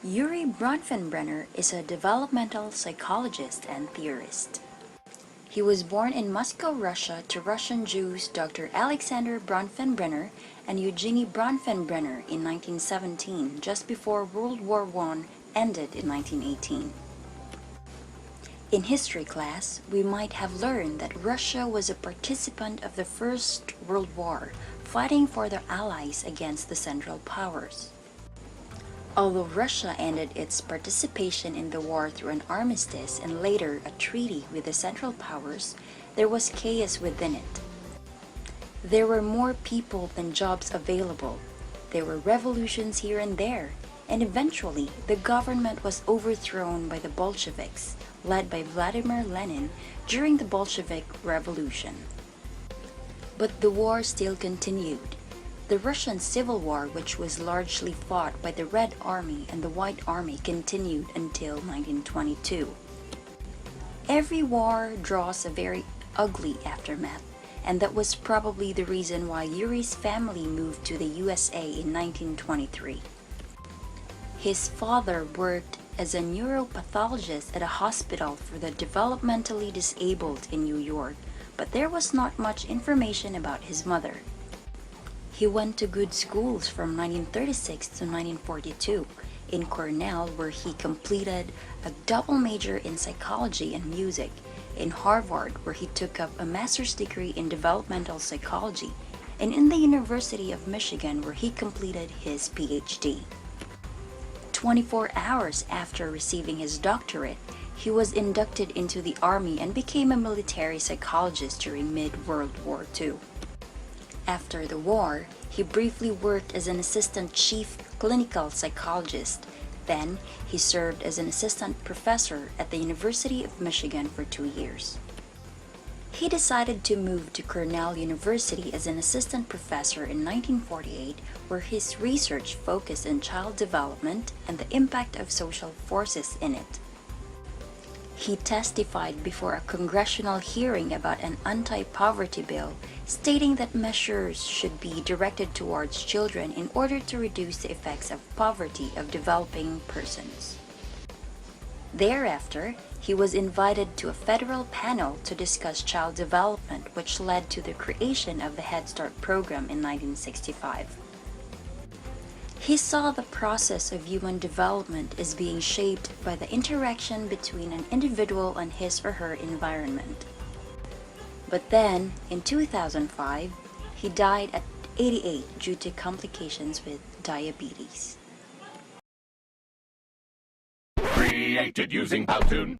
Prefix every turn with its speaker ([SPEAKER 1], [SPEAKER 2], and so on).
[SPEAKER 1] Urie Bronfenbrenner is a developmental psychologist and theorist. He was born in Moscow, Russia to Russian Jews Dr. Alexander Bronfenbrenner and Eugenie Bronfenbrenner in 1917, just before World War I ended in 1918. In history class, we might have learned that Russia was a participant of the First World War, fighting for their allies against the Central Powers. Although Russia ended its participation in the war through an armistice and later a treaty with the Central Powers, there was chaos within it. There were more people than jobs available. There were revolutions here and there, and eventually the government was overthrown by the Bolsheviks, led by Vladimir Lenin during the Bolshevik Revolution. But the war still continued. The Russian Civil War, which was largely fought by the Red Army and the White Army, continued until 1922. Every war draws a very ugly aftermath, and that was probably the reason why Urie's family moved to the USA in 1923. His father worked as a neuropathologist at a hospital for the developmentally disabled in New York, but there was not much information about his mother. He went to good schools from 1936 to 1942, in Cornell, where he completed a double major in psychology and music, in Harvard, where he took up a master's degree in developmental psychology, and in the University of Michigan, where he completed his PhD. 24 hours after receiving his doctorate, he was inducted into the Army and became a military psychologist during mid-World War II. After the war, he briefly worked as an assistant chief clinical psychologist. Then, he served as an assistant professor at the University of Michigan for 2 years. He decided to move to Cornell University as an assistant professor in 1948, where his research focused on child development and the impact of social forces in it. He testified before a congressional hearing about an anti-poverty bill, stating that measures should be directed towards children in order to reduce the effects of poverty of developing persons. Thereafter, he was invited to a federal panel to discuss child development, which led to the creation of the Head Start program in 1965. He saw the process of human development as being shaped by the interaction between an individual and his or her environment. But then, in 2005, he died at 88 due to complications with diabetes.
[SPEAKER 2] Created using Powtoon.